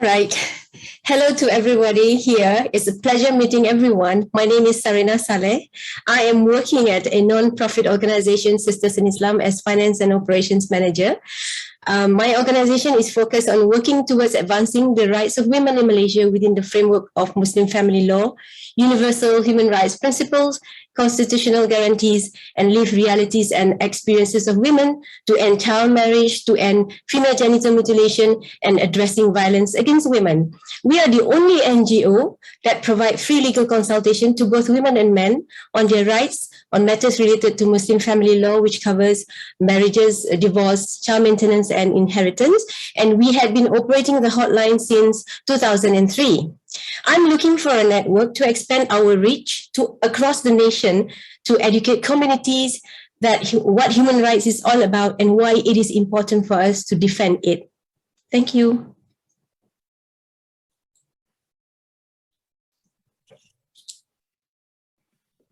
Right. Hello to everybody here. It's a pleasure meeting everyone. My name is Sarina Saleh. I am working at a non-profit organization, Sisters in Islam, as Finance and Operations Manager. My organization is focused on working towards advancing the rights of women in Malaysia within the framework of Muslim family law, universal human rights principles, constitutional guarantees, and lived realities and experiences of women to end child marriage, to end female genital mutilation, and addressing violence against women. We are the only NGO that provide free legal consultation to both women and men on their rights on matters related to Muslim family law, which covers marriages, divorce, child maintenance, and inheritance. And we had been operating the hotline since 2003. I'm looking for a network to expand our reach to across the nation to educate communities that what human rights is all about and why it is important for us to defend it. Thank you.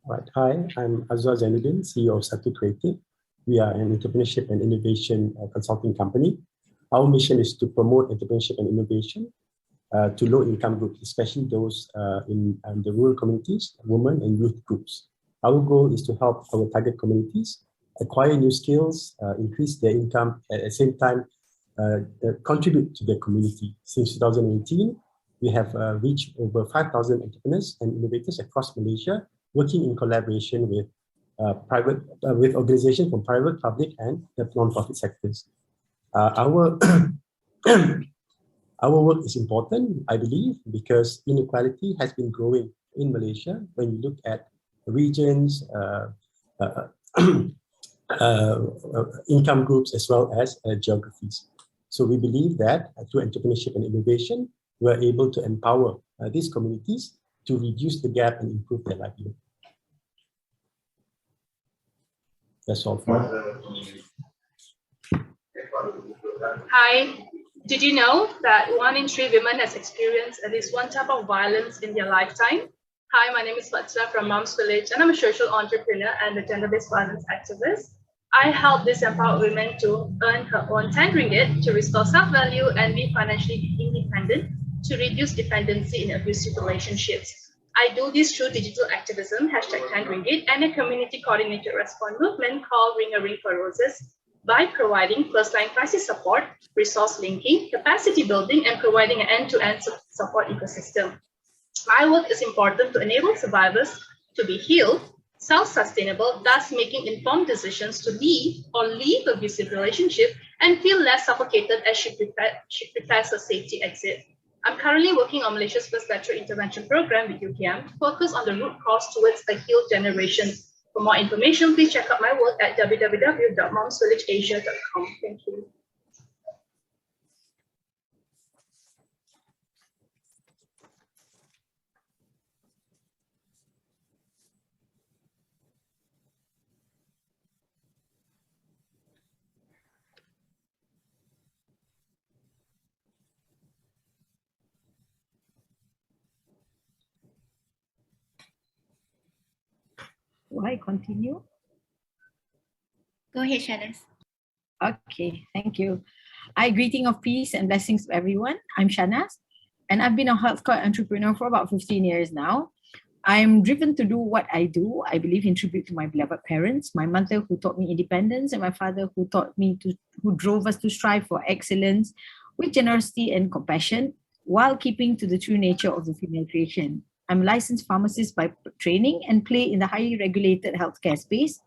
Right. Hi, I'm Azwa Zainuddin, CEO of Satu Creative. We are an entrepreneurship and innovation consulting company. Our mission is to promote entrepreneurship and innovation to low-income groups, especially those in the rural communities, women and youth groups. Our goal is to help our target communities acquire new skills, increase their income, at the same time contribute to their community. Since 2018, we have reached over 5,000 entrepreneurs and innovators across Malaysia, working in collaboration with with organizations from private, public, and the non-profit sectors. Our work is important, I believe, because inequality has been growing in Malaysia when you look at regions, income groups, as well as geographies. So we believe that through entrepreneurship and innovation, we're able to empower these communities to reduce the gap and improve their livelihood. That's all for me. Hi. Did you know that 1 in 3 women has experienced at least one type of violence in their lifetime? Hi, my name is Fatsra from Moms Village, and I'm a social entrepreneur and a gender-based violence activist. I help these empowered women to earn her own 10 ringgit to restore self-value and be financially independent to reduce dependency in abusive relationships. I do this through digital activism, #10ringgit, and a community coordinated response movement called Ring a Ring for Roses, by providing first-line crisis support, resource linking, capacity building, and providing an end-to-end support ecosystem. My work is important to enable survivors to be healed, self-sustainable, thus making informed decisions to leave or leave abusive relationship and feel less suffocated as she prepares a safety exit. I'm currently working on Malaysia's first lateral intervention program with UKM to focus on the root cause towards a healed generation. For more information, please check out my work at www.momsvillageasia.com. Thank you. Do I continue? Go ahead, Shanas. Okay, thank you. Greeting of peace and blessings to everyone. I'm Shanas, and I've been a healthcare entrepreneur for about 15 years now. I'm driven to do what I do. I believe in tribute to my beloved parents, my mother who taught me independence, and my father who who drove us to strive for excellence with generosity and compassion, while keeping to the true nature of the female creation. I'm a licensed pharmacist by training and play in the highly regulated healthcare space,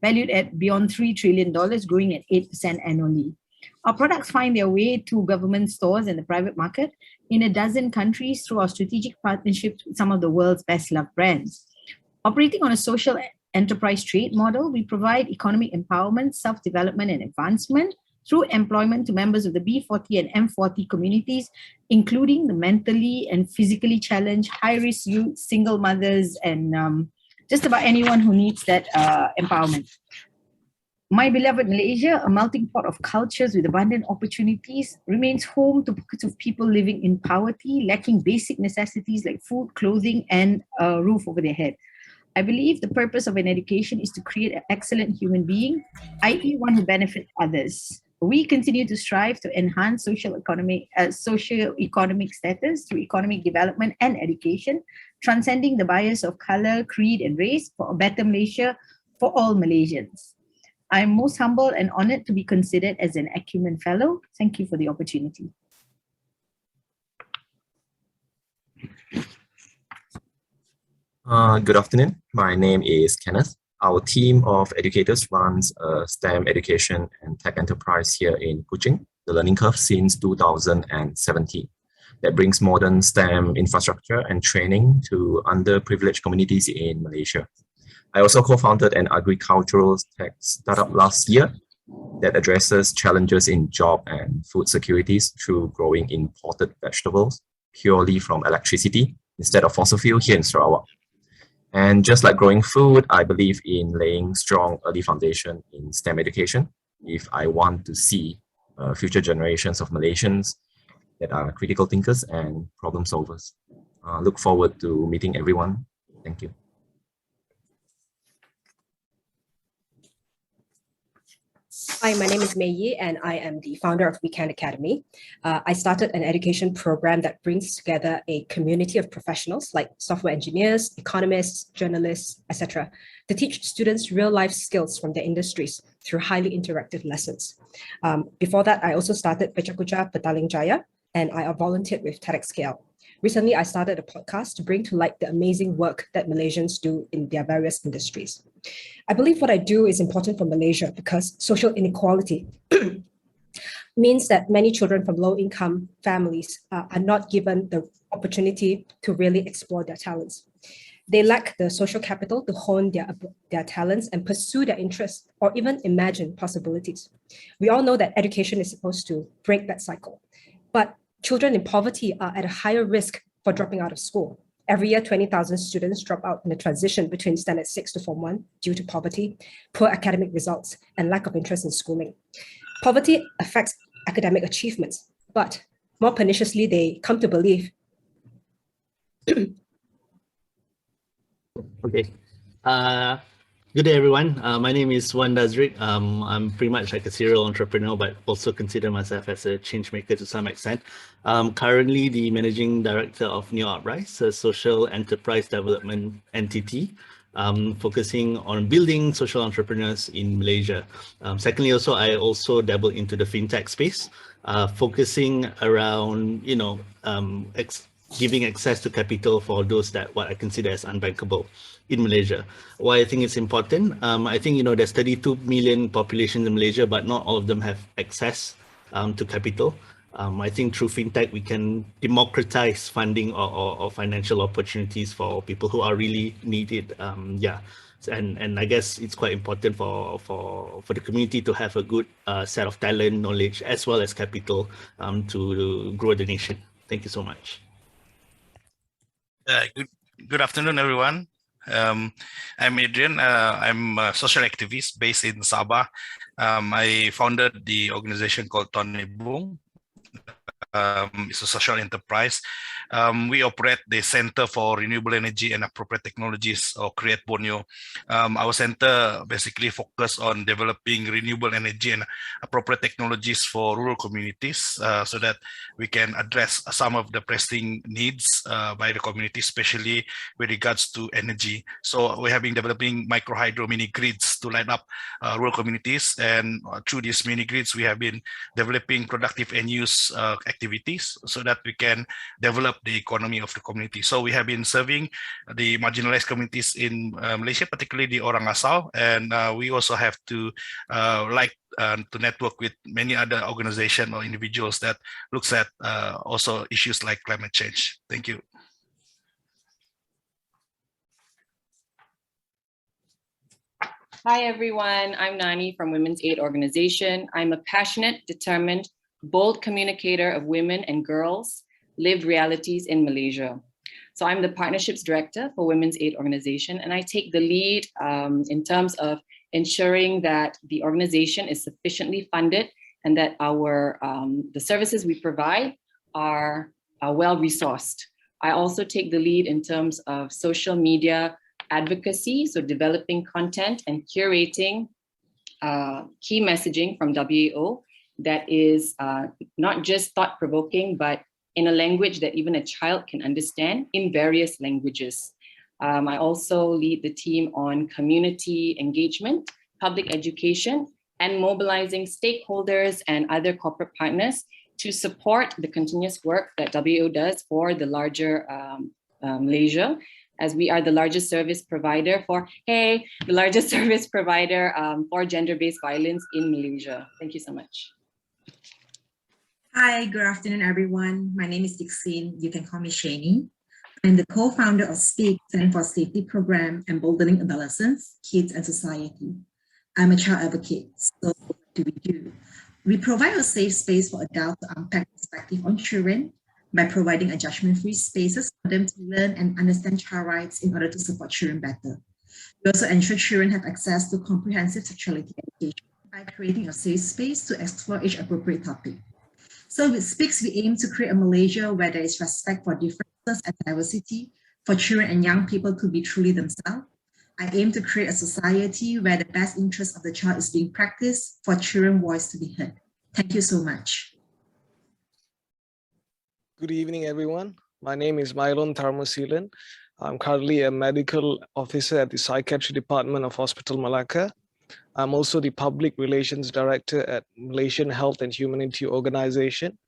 valued at beyond $3 trillion, growing at 8% annually. Our products find their way to government stores and the private market in a dozen countries through our strategic partnerships with some of the world's best-loved brands. Operating on a social enterprise trade model, we provide economic empowerment, self-development, and advancement through employment to members of the B40 and M40 communities, including the mentally and physically challenged, high-risk youth, single mothers, and just about anyone who needs that empowerment. My beloved Malaysia, a melting pot of cultures with abundant opportunities, remains home to pockets of people living in poverty, lacking basic necessities like food, clothing, and a roof over their head. I believe the purpose of an education is to create an excellent human being, i.e. one who benefits others. We continue to strive to enhance socio-economic status through economic development and education, transcending the bias of color, creed, and race for a better Malaysia for all Malaysians. I'm most humbled and honored to be considered as an Acumen Fellow. Thank you for the opportunity. Good afternoon. My name is Kenneth. Our team of educators runs a STEM education and tech enterprise here in Kuching, the learning curve since 2017. That brings modern STEM infrastructure and training to underprivileged communities in Malaysia. I also co-founded an agricultural tech startup last year that addresses challenges in job and food securities through growing imported vegetables purely from electricity instead of fossil fuel here in Sarawak. And just like growing food, I believe in laying strong early foundation in STEM education if I want to see future generations of Malaysians that are critical thinkers and problem solvers. Look forward to meeting everyone. Thank you. Hi, my name is Mei Yi, and I am the founder of Weekend Academy. I started an education program that brings together a community of professionals like software engineers, economists, journalists, etc., to teach students real-life skills from their industries through highly interactive lessons. Before that, I also started Pecakucha Petaling Jaya, and I volunteered with TEDxKL. Recently, I started a podcast to bring to light the amazing work that Malaysians do in their various industries. I believe what I do is important for Malaysia because social inequality means that many children from low-income families are not given the opportunity to really explore their talents. They lack the social capital to hone their talents and pursue their interests or even imagine possibilities. We all know that education is supposed to break that cycle, but children in poverty are at a higher risk for dropping out of school. Every year, 20,000 students drop out in the transition between Standard 6 to Form 1 due to poverty, poor academic results, and lack of interest in schooling. Poverty affects academic achievements, but more perniciously, they come to believe. Okay. Good day, everyone. My name is Wan Dazrik. I'm pretty much like a serial entrepreneur, but also consider myself as a change maker to some extent. Currently the managing director of New Uprise, a social enterprise development entity, focusing on building social entrepreneurs in Malaysia. Secondly, I also dabble into the fintech space, focusing around, giving access to capital for those that what I consider as unbankable in Malaysia. Why I think it's important, I think, there's 32 million population in Malaysia, but not all of them have access to capital. I think through fintech, we can democratize funding or financial opportunities for people who are really needed. And I guess it's quite important for the community to have a good set of talent, knowledge, as well as capital to grow the nation. Thank you so much. Good afternoon, everyone. I'm Adrian. I'm a social activist based in Sabah. I founded the organization called Tony Bung. It's a social enterprise. We operate the Center for Renewable Energy and Appropriate Technologies, or CREATE Borneo. Our center basically focuses on developing renewable energy and appropriate technologies for rural communities so that we can address some of the pressing needs by the community, especially with regards to energy. So we have been developing micro hydro mini grids to light up rural communities, and through these mini grids, we have been developing productive end use activities so that we can develop the economy of the community. So we have been serving the marginalized communities in Malaysia, particularly the Orang Asal, and we also have to to network with many other organizations or individuals that looks at also issues like climate change. Thank you. Hi, everyone. I'm Nani from Women's Aid Organization. I'm a passionate, determined, bold communicator of women and girls' lived realities in Malaysia. So I'm the Partnerships Director for Women's Aid Organization, and I take the lead in terms of ensuring that the organization is sufficiently funded and that the services we provide are well-resourced. I also take the lead in terms of social media advocacy, so developing content and curating key messaging from WAO that is not just thought-provoking, but in a language that even a child can understand in various languages. I also lead the team on community engagement, public education, and mobilizing stakeholders and other corporate partners to support the continuous work that WO does for the larger Malaysia, as we are the largest service provider for gender-based violence in Malaysia. Thank you so much. Hi, good afternoon, everyone. My name is Dixine. You can call me Shani. I'm the co-founder of SPEAK, Stand for Safety Program, Emboldening Adolescents, Kids and Society. I'm a child advocate, so what do we do? We provide a safe space for adults to unpack perspective on children by providing a judgment-free spaces for them to learn and understand child rights in order to support children better. We also ensure children have access to comprehensive sexuality education by creating a safe space to explore age-appropriate topics. So with SPEAKS, we aim to create a Malaysia where there is respect for differences and diversity, for children and young people to be truly themselves. I aim to create a society where the best interest of the child is being practiced for children's voice to be heard. Thank you so much. Good evening, everyone. My name is Mylon Tharmosilan. I'm currently a medical officer at the Psychiatry Department of Hospital Malacca. I'm also the Public Relations Director at Malaysian Health and Humanity Organization.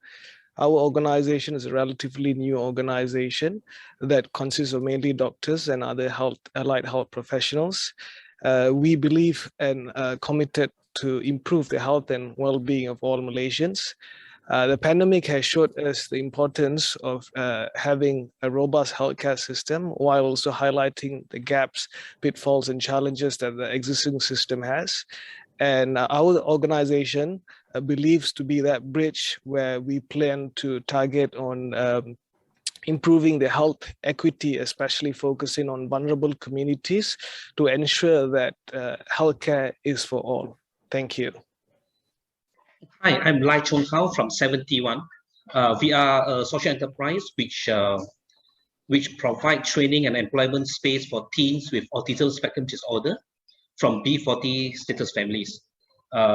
Our organization is a relatively new organization that consists of mainly doctors and other allied health professionals. We believe and are committed to improve the health and well-being of all Malaysians. The pandemic has showed us the importance of having a robust healthcare system while also highlighting the gaps, pitfalls, and challenges that the existing system has. And our organization believes to be that bridge where we plan to target on improving the health equity, especially focusing on vulnerable communities to ensure that healthcare is for all. Thank you. Hi, I'm Lai Chung Hao from 71. We are a social enterprise which provide training and employment space for teens with autism spectrum disorder from B40 status families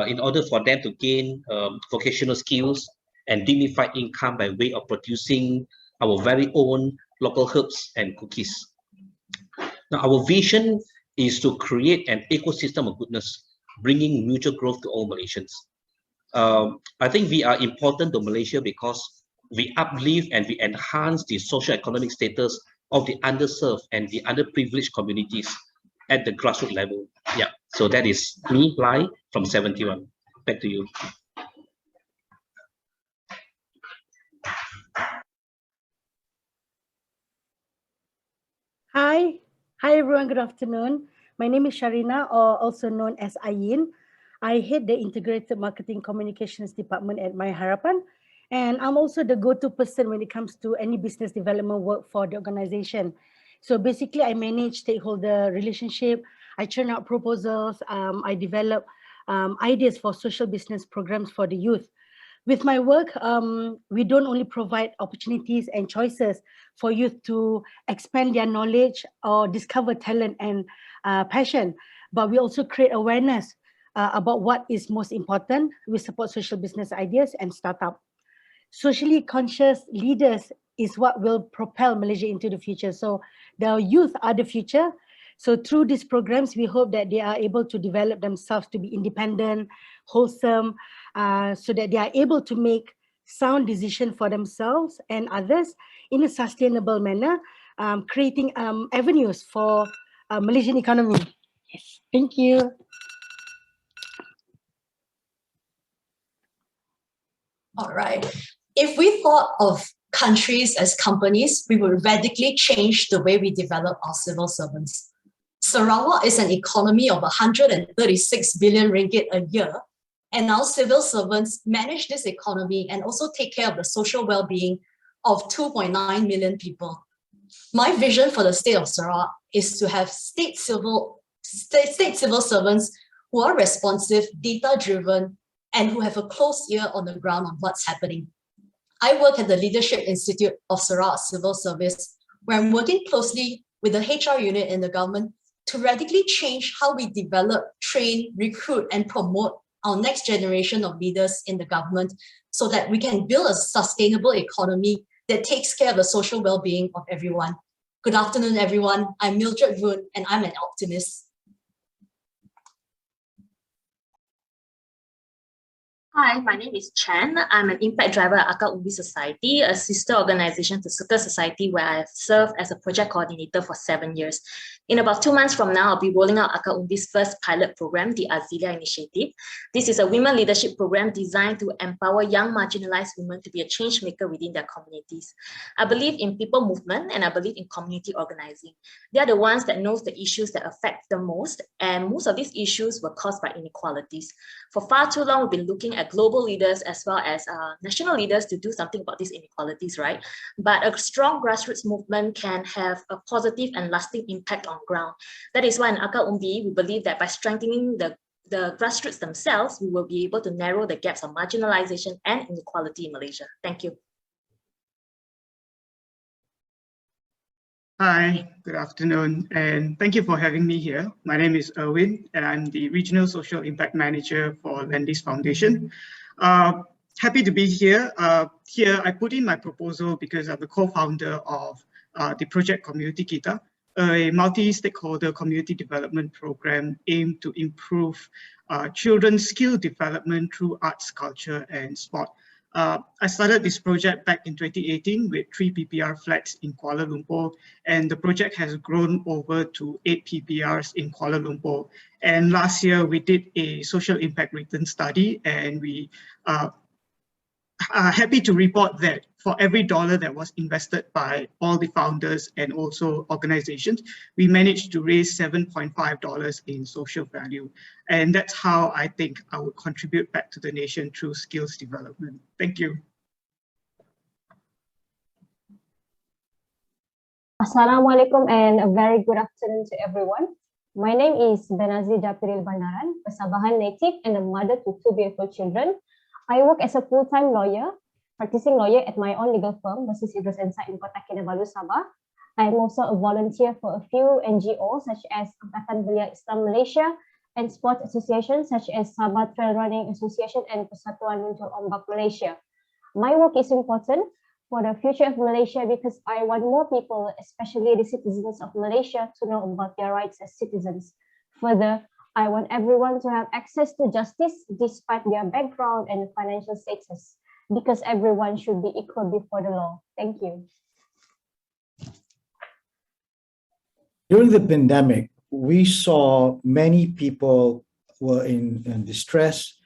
in order for them to gain vocational skills and dignified income by way of producing our very own local herbs and cookies. Now, our vision is to create an ecosystem of goodness, bringing mutual growth to all Malaysians. I think we are important to Malaysia because we uplift and we enhance the socio-economic status of the underserved and the underprivileged communities at the grassroots level. Yeah, so that is me, Lai, from 71. Back to you. Hi everyone, good afternoon. My name is Sharina, or also known as Ayin. I head the Integrated Marketing Communications Department at My Harapan, and I'm also the go-to person when it comes to any business development work for the organization. So basically, I manage stakeholder relationship, I churn out proposals, I develop ideas for social business programs for the youth. With my work, we don't only provide opportunities and choices for youth to expand their knowledge or discover talent and passion, but we also create awareness about what is most important. We support social business ideas and startup. Socially conscious leaders is what will propel Malaysia into the future. So the youth are the future. So through these programs, we hope that they are able to develop themselves to be independent, wholesome, so that they are able to make sound decisions for themselves and others in a sustainable manner, creating avenues for Malaysian economy. Yes, thank you. All right. If we thought of countries as companies, we would radically change the way we develop our civil servants. Sarawak is an economy of 136 billion ringgit a year, and our civil servants manage this economy and also take care of the social well-being of 2.9 million people. My vision for the state of Sarawak is to have state civil servants who are responsive, data-driven, and who have a close ear on the ground on what's happening. I work at the Leadership Institute of Sarawak Civil Service, where I'm working closely with the HR unit in the government to radically change how we develop, train, recruit, and promote our next generation of leaders in the government so that we can build a sustainable economy that takes care of the social well-being of everyone. Good afternoon, everyone. I'm Mildred Woon, and I'm an optimist. Hi, my name is Chan. I'm an impact driver at Acumen Society, a sister organization to Circle Society, where I have served as a project coordinator for 7 years. In about 2 months from now, I'll be rolling out Acumen's first pilot program, the Azilia Initiative. This is a women leadership program designed to empower young marginalized women to be a change maker within their communities. I believe in people movement and I believe in community organizing. They are the ones that know the issues that affect them most, and most of these issues were caused by inequalities. For far too long, we've been looking at global leaders as well as national leaders to do something about these inequalities, right? But a strong grassroots movement can have a positive and lasting impact on ground. That is why in Acumen, we believe that by strengthening the grassroots themselves, we will be able to narrow the gaps of marginalization and inequality in Malaysia. Thank you. Hi, good afternoon, and thank you for having me here. My name is Erwin, and I'm the Regional Social Impact Manager for Lendlease Foundation. Happy to be here. Here, I put in my proposal because I'm the co-founder of the Project Community Kita, a multi-stakeholder community development program aimed to improve children's skill development through arts, culture, and sport. I started this project back in 2018 with 3 PPR flats in Kuala Lumpur, and the project has grown over to 8 PPRs in Kuala Lumpur. And last year we did a social impact return study, and we are happy to report that for every dollar that was invested by all the founders and also organizations, we managed to raise $7.5 in social value. And that's how I think I would contribute back to the nation through skills development. Thank you. Assalamualaikum and a very good afternoon to everyone. My name is Benazir Japiril Bandaran, a Sabahan native and a mother to 2 beautiful children. I work as a full-time lawyer, practicing lawyer at my own legal firm, Basis Idrus and Said in Kota Kinabalu, Sabah. I am also a volunteer for a few NGOs such as Angkatan Belia Islam Malaysia and sports associations such as Sabah Trail Running Association and Persatuan Muncul Ombak Malaysia. My work is important for the future of Malaysia because I want more people, especially the citizens of Malaysia, to know about their rights as citizens. Further, I want everyone to have access to justice despite their background and financial status, because everyone should be equal before the law. Thank you. During the pandemic, we saw many people were in distress,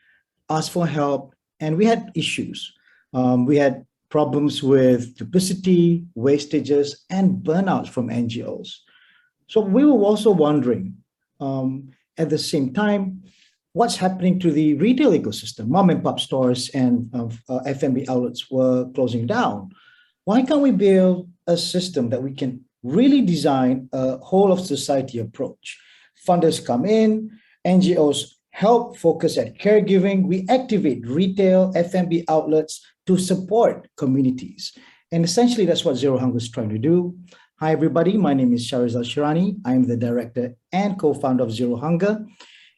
asked for help, and we had issues. We had problems with duplicity, wastages, and burnouts from NGOs. So we were also wondering, at the same time, what's happening to the retail ecosystem? Mom and pop stores and F&B outlets were closing down. Why can't we build a system that we can really design a whole of society approach? Funders come in, NGOs help focus at caregiving. We activate retail F&B outlets to support communities. And essentially that's what Zero Hunger is trying to do. Hi, everybody. My name is Sharizal Shirani. I'm the director and co-founder of Zero Hunger.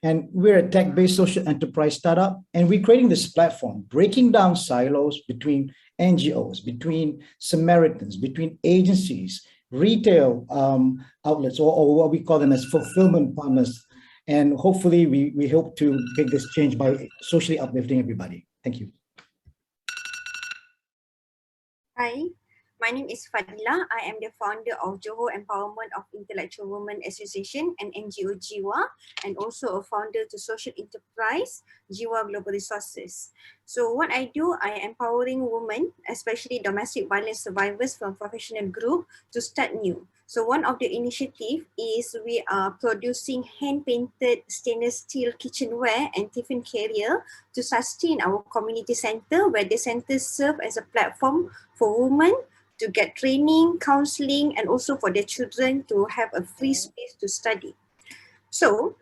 And we're a tech-based social enterprise startup. And we're creating this platform, breaking down silos between NGOs, between Samaritans, between agencies, retail outlets, or what we call them as fulfillment partners. And hopefully we hope to make this change by socially uplifting everybody. Thank you. Hi, my name is Fadila. I am the founder of Johor Empowerment of Intellectual Women Association and NGO Jiwa, and also a founder to social enterprise Jiwa Global Resources. So what I do, I am empowering women, especially domestic violence survivors from professional group, to start new. So one of the initiative is we are producing hand-painted stainless steel kitchenware and tiffin carrier to sustain our community center, where the centers serve as a platform for women to get training, counseling, and also for their children to have a free space to study. So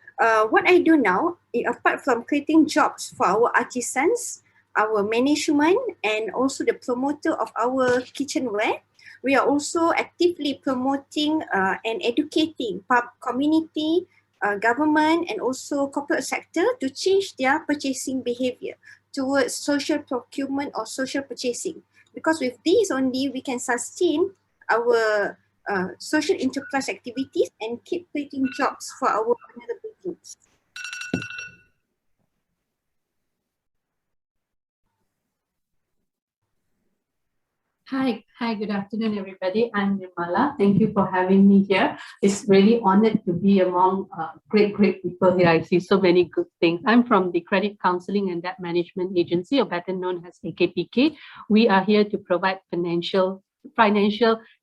what I do now, apart from creating jobs for our artisans, our management, and also the promoter of our kitchenware, we are also actively promoting and educating community government and also corporate sector to change their purchasing behavior towards social procurement or social purchasing. Because with these only, we can sustain our social enterprise activities and keep creating jobs for our vulnerable groups. Hi, good afternoon, everybody. I'm Nirmala. Thank you for having me here. It's really honored to be among great people here. I see so many good things. I'm from the Credit Counseling and Debt Management Agency, or better known as AKPK. We are here to provide financial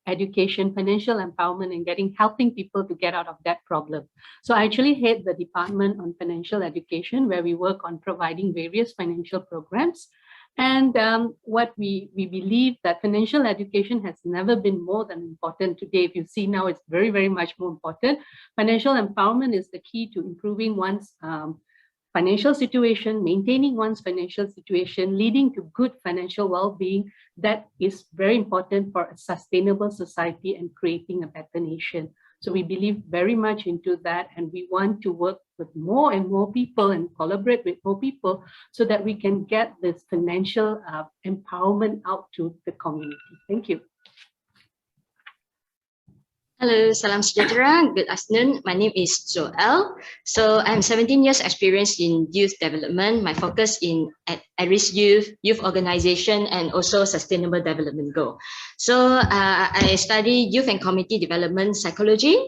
education, financial empowerment, and helping people to get out of that problem. So I actually head the Department on Financial Education, where we work on providing various financial programs. And what we believe that financial education has never been more than important today. If you see now, it's very, very much more important. Financial empowerment is the key to improving one's financial situation, maintaining one's financial situation, leading to good financial well-being. That is very important for a sustainable society and creating a better nation. So we believe very much into that, and we want to work with more and more people and collaborate with more people so that we can get this financial empowerment out to the community. Thank you. Hello, salam sejahtera. Good afternoon. My name is Joel. So I'm 17 years experience in youth development. My focus at risk youth organization, and also sustainable development goal. So I study youth and community development psychology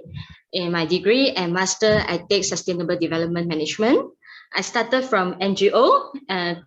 in my degree, and master I take sustainable development management. I started from NGO.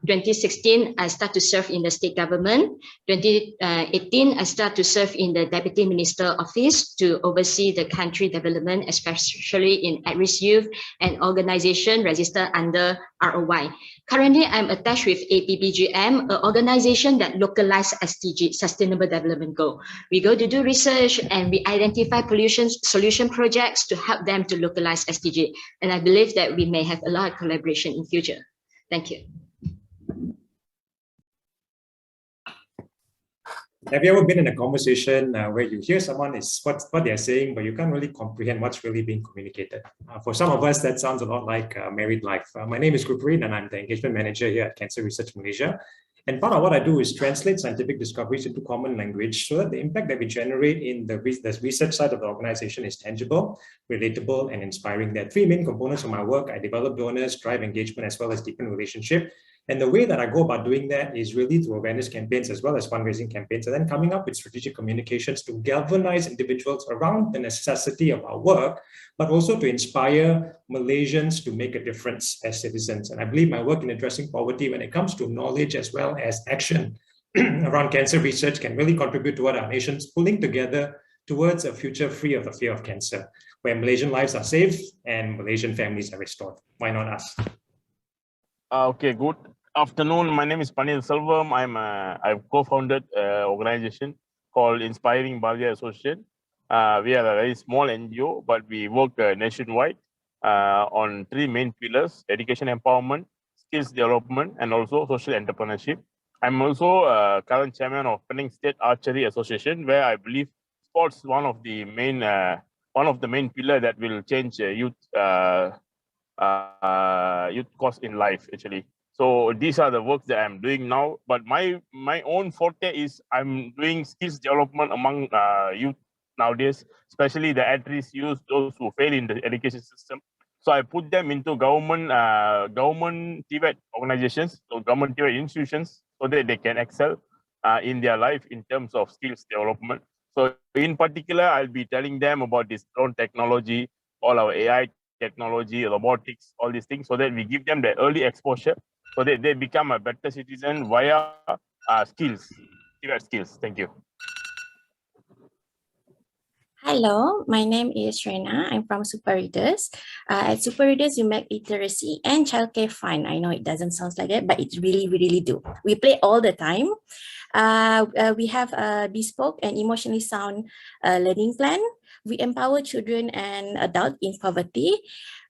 2016, I start to serve in the state government. 2018, I start to serve in the Deputy Minister Office to oversee the country development, especially in at-risk youth and organization registered under ROY. Currently, I'm attached with APPGM, an organization that localizes SDG, Sustainable Development Goal. We go to do research and we identify pollution solution projects to help them to localize SDG. And I believe that we may have a lot of collaboration in future. Thank you. Have you ever been in a conversation where you hear someone is what they're saying, but you can't really comprehend what's really being communicated? For some of us, that sounds a lot like married life. My name is Gurpreet, and I'm the engagement manager here at Cancer Research Malaysia. And part of what I do is translate scientific discoveries into common language so that the impact that we generate in the research side of the organization is tangible, relatable, and inspiring. There are three main components of my work. I develop donors, drive engagement, as well as deepen relationship. And the way that I go about doing that is really through awareness campaigns as well as fundraising campaigns, and then coming up with strategic communications to galvanize individuals around the necessity of our work, but also to inspire Malaysians to make a difference as citizens. And I believe my work in addressing poverty when it comes to knowledge as well as action around cancer research can really contribute toward our nations pulling together towards a future free of the fear of cancer, where Malaysian lives are safe and Malaysian families are restored. Why not us? Okay, good afternoon. My name is Panil Selvam. I've co-founded an organization called Inspiring Balia Association. We are a very small NGO, but we work nationwide on three main pillars: education empowerment, skills development, and also social entrepreneurship. I'm also current chairman of Penang State Archery Association, where I believe sports is one of the main pillar that will change youth course in life, actually. So these are the works that I'm doing now. But my own forte is I'm doing skills development among youth nowadays, especially the at-risk youth, those who fail in the education system. So I put them into government TVET organizations, so government TVET institutions, so that they can excel in their life in terms of skills development. So in particular, I'll be telling them about this drone technology, all our AI technology, robotics, all these things, so that we give them the early exposure so that they become a better citizen via skills. Thank you. Hello, my name is Rena. I'm from Super Readers. At Super Readers, you make literacy and childcare fun. I know it doesn't sound like it, but it really, really do. We play all the time. We have a bespoke and emotionally sound learning plan. We empower children and adults in poverty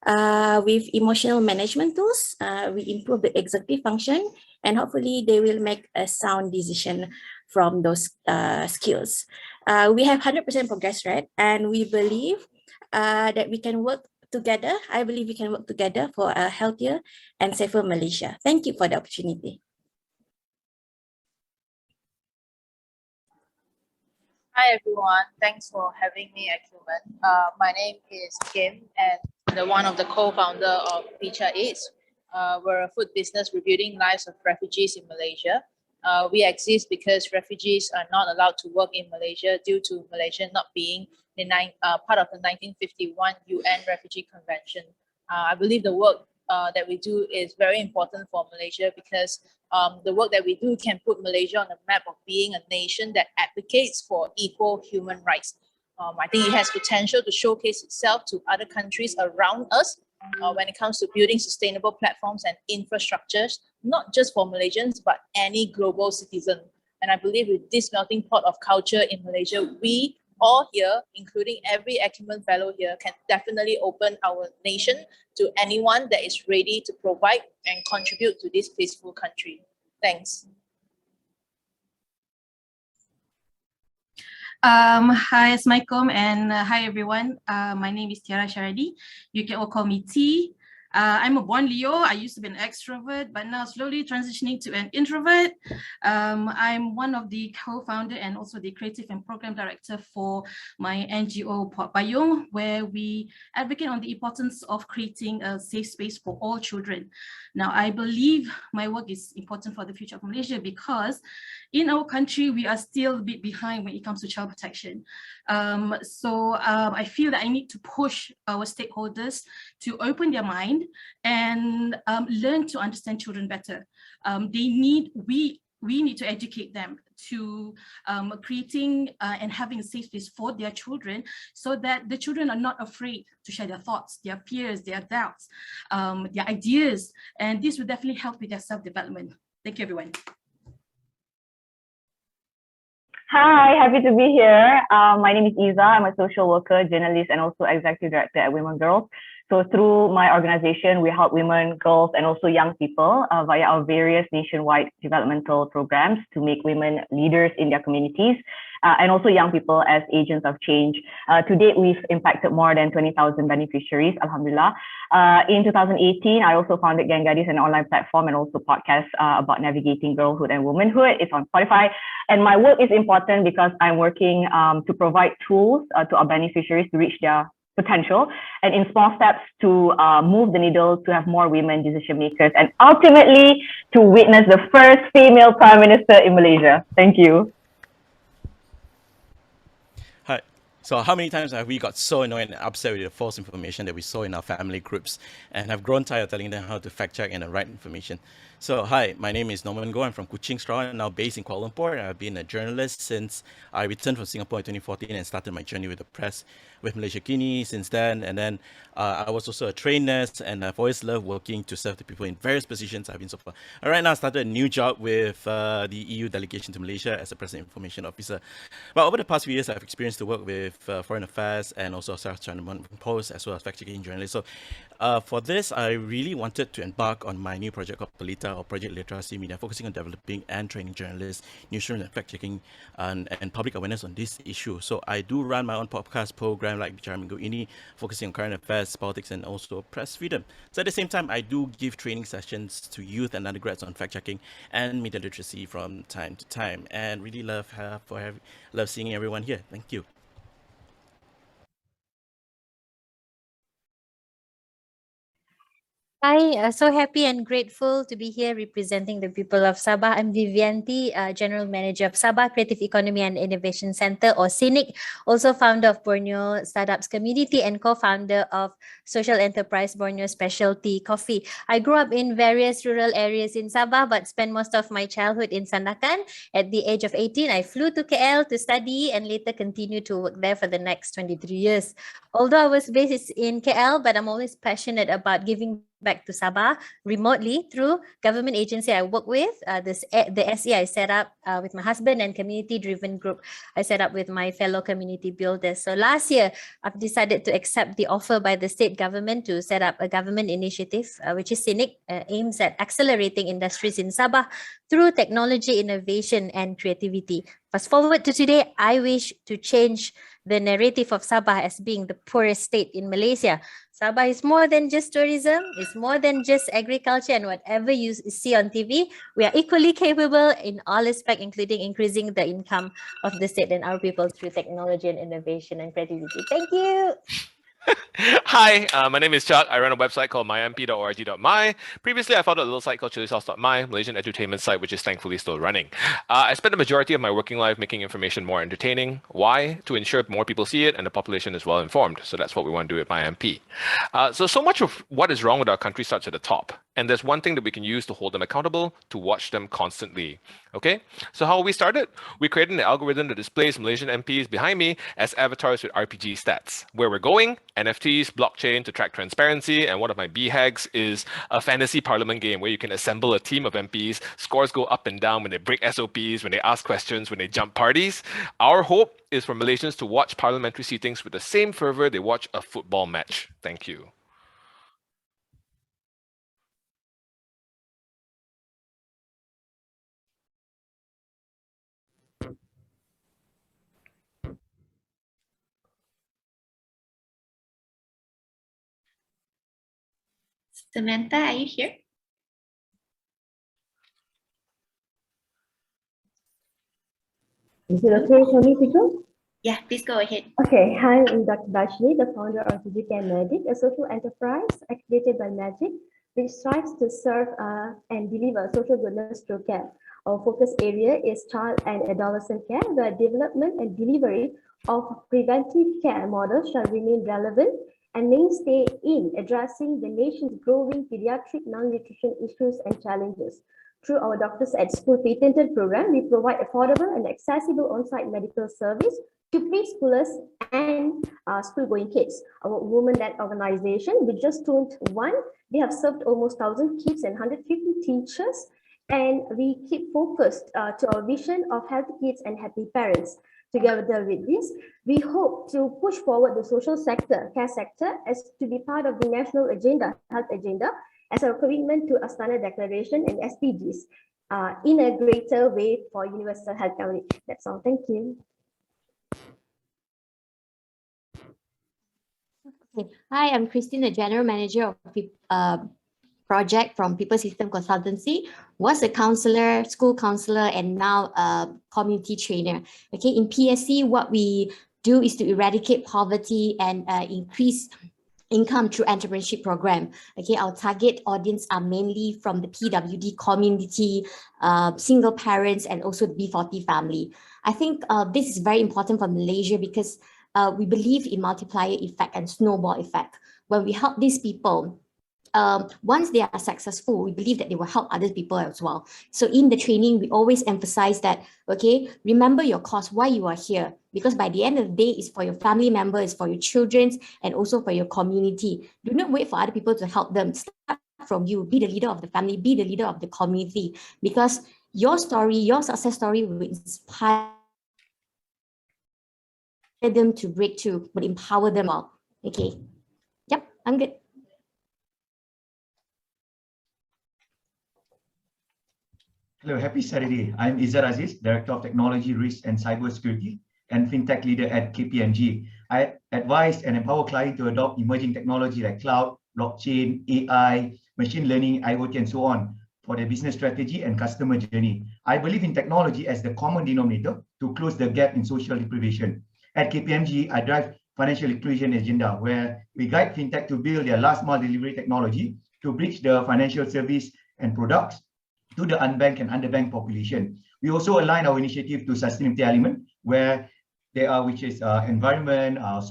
with emotional management tools. We improve the executive function, and hopefully they will make a sound decision from those skills. We have 100% progress rate, and we believe that we can work together. I believe we can work together for a healthier and safer Malaysia. Thank you for the opportunity. Hi everyone, thanks for having me at Acumen. My name is Kim and I'm one of the co-founder of Picha Eats. We're a food business rebuilding lives of refugees in Malaysia. We exist because refugees are not allowed to work in Malaysia due to Malaysia not being the part of the 1951 UN Refugee Convention. I believe the work that we do is very important for Malaysia because the work that we do can put Malaysia on the map of being a nation that advocates for equal human rights. I think it has potential to showcase itself to other countries around us when it comes to building sustainable platforms and infrastructures, not just for Malaysians, but any global citizen. And I believe with this melting pot of culture in Malaysia, we all here, including every Acumen fellow here, can definitely open our nation to anyone that is ready to provide and contribute to this peaceful country. Thanks. Hi, Assalamualaikum, and hi everyone. My name is Tiara Sharadi. You can all call me T. I'm a born Leo. I used to be an extrovert, but now slowly transitioning to an introvert. I'm one of the co-founder and also the creative and program director for my NGO Port Payung, where we advocate on the importance of creating a safe space for all children. Now, I believe my work is important for the future of Malaysia because in our country, we are still a bit behind when it comes to child protection. I feel that I need to push our stakeholders to open their mind and learn to understand children better. We need to educate them to creating and having a safe space for their children so that the children are not afraid to share their thoughts, their fears, their doubts, their ideas, and this will definitely help with their self-development. Thank you, everyone. Hi, happy to be here. My name is Iza. I'm a social worker, journalist, and also executive director at Women Girls. So through my organization, we help women, girls, and also young people via our various nationwide developmental programs to make women leaders in their communities and also young people as agents of change. To date, we've impacted more than 20,000 beneficiaries, alhamdulillah. In 2018, I also founded Gang Gadis, an online platform and also podcast about navigating girlhood and womanhood. It's on Spotify. And my work is important because I'm working to provide tools to our beneficiaries to reach their potential and in small steps to move the needle to have more women decision makers and ultimately to witness the first female prime minister in Malaysia. Thank you. Hi. So how many times have we got so annoyed and upset with the false information that we saw in our family groups and have grown tired of telling them how to fact check and the right information? So hi, my name is Norman Goh. I'm from Kuching, Sarawak, now based in Kuala Lumpur. I've been a journalist since I returned from Singapore in 2014 and started my journey with the press with Malaysia Kini since then. And then I was also a trained nurse and I've always loved working to serve the people in various positions I've been so far. Right now I started a new job with the EU delegation to Malaysia as a press and information officer. But over the past few years, I've experienced to work with foreign affairs and also South China Morning Post as well as fact-checking journalists. So for this, I really wanted to embark on my new project called Pelita or Project Literasi Media, focusing on developing and training journalists, newsrooms and fact-checking and public awareness on this issue. So I do run my own podcast program like Bicara Minggu Ini, focusing on current affairs, politics and also press freedom. So at the same time, I do give training sessions to youth and undergrads on fact-checking and media literacy from time to time, and really love seeing everyone here. Thank you. Hi, so happy and grateful to be here representing the people of Sabah. I'm Vivianti, General Manager of Sabah Creative Economy and Innovation Center, or CINIC, also founder of Borneo Startups Community and co-founder of social enterprise Borneo Specialty Coffee. I grew up in various rural areas in Sabah, but spent most of my childhood in Sandakan. At the age of 18, I flew to KL to study and later continued to work there for the next 23 years. Although I was based in KL, but I'm always passionate about giving back to Sabah remotely through government agency I work with. The SE I set up with my husband and community-driven group I set up with my fellow community builders. So last year, I've decided to accept the offer by the state government to set up a government initiative, which is CINIC, aims at accelerating industries in Sabah through technology, innovation, and creativity. Fast forward to today, I wish to change the narrative of Sabah as being the poorest state in Malaysia. Sabah is more than just tourism, it's more than just agriculture and whatever you see on TV. We are equally capable in all aspects, including increasing the income of the state and our people through technology and innovation and creativity. Thank you. Hi, my name is Chuck. I run a website called mymp.org.my. Previously, I founded a little site called chilisauce.my, Malaysian entertainment site, which is thankfully still running. I spent the majority of my working life making information more entertaining. Why? To ensure more people see it and the population is well informed. So that's what we want to do at MyMP. So much of what is wrong with our country starts at the top. And there's one thing that we can use to hold them accountable, to watch them constantly. Okay, so how we started? We created an algorithm that displays Malaysian MPs behind me as avatars with RPG stats. Where we're going, NFTs, blockchain to track transparency, and one of my BHAGs is a fantasy parliament game where you can assemble a team of MPs, scores go up and down when they break SOPs, when they ask questions, when they jump parties. Our hope is for Malaysians to watch parliamentary sittings with the same fervor they watch a football match. Thank you. Samantha, are you here? Is it okay for me to go? Yeah, please go ahead. Okay, hi, I'm Dr. Dashni, the founder of Digital Medic, a social enterprise activated by Magic, which strives to serve and deliver social goodness through care. Our focus area is child and adolescent care, where development and delivery of preventive care models shall remain relevant and mainstay in addressing the nation's growing pediatric malnutrition issues and challenges. Through our Doctors at School patented program, we provide affordable and accessible on-site medical service to preschoolers and school-going kids. Our women-led organization, we just turned one. They have served almost 1,000 kids and 150 teachers, and we keep focused to our vision of healthy kids and happy parents. Together with this, we hope to push forward the social sector, care sector, as to be part of the national agenda, health agenda, as a commitment to Astana Declaration and SDGs in a greater way for universal health coverage. That's all. Thank you. Hi, I'm Christine, the General Manager of project from People System Consultancy, was a counselor, school counselor, and now a community trainer. Okay, in PSC, what we do is to eradicate poverty and increase income through entrepreneurship program. Okay, our target audience are mainly from the PWD community, single parents, and also the B40 family. I think this is very important for Malaysia because we believe in multiplier effect and snowball effect. When we help these people, once they are successful, we believe that they will help other people as well. So in the training, we always emphasize that, okay, remember your cause, why you are here, because by the end of the day, it's for your family members, for your children, and also for your community. Do not wait for other people to help them. Start from you. Be the leader of the family, be the leader of the community, because your story, your success story will inspire them to break through, will empower them all. Okay. Yep, I'm good. Hello, happy Saturday. I'm Izzar Aziz, Director of Technology, Risk and Cybersecurity and FinTech Leader at KPMG. I advise and empower clients to adopt emerging technology like cloud, blockchain, AI, machine learning, IoT, and so on for their business strategy and customer journey. I believe in technology as the common denominator to close the gap in social deprivation. At KPMG, I drive financial inclusion agenda where we guide FinTech to build their last mile delivery technology to bridge the financial service and products to the unbanked and underbanked population. We also align our initiative to sustainability element where they are, which is environmental,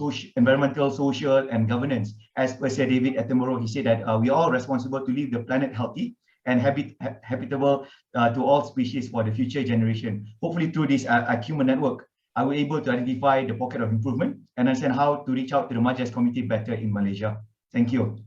social, and governance. As per Sir David Attenborough, he said that we are all responsible to leave the planet healthy and habitable to all species for the future generation. Hopefully through this Acumen network, I will be able to identify the pocket of improvement and understand how to reach out to the marginalized community better in Malaysia. Thank you.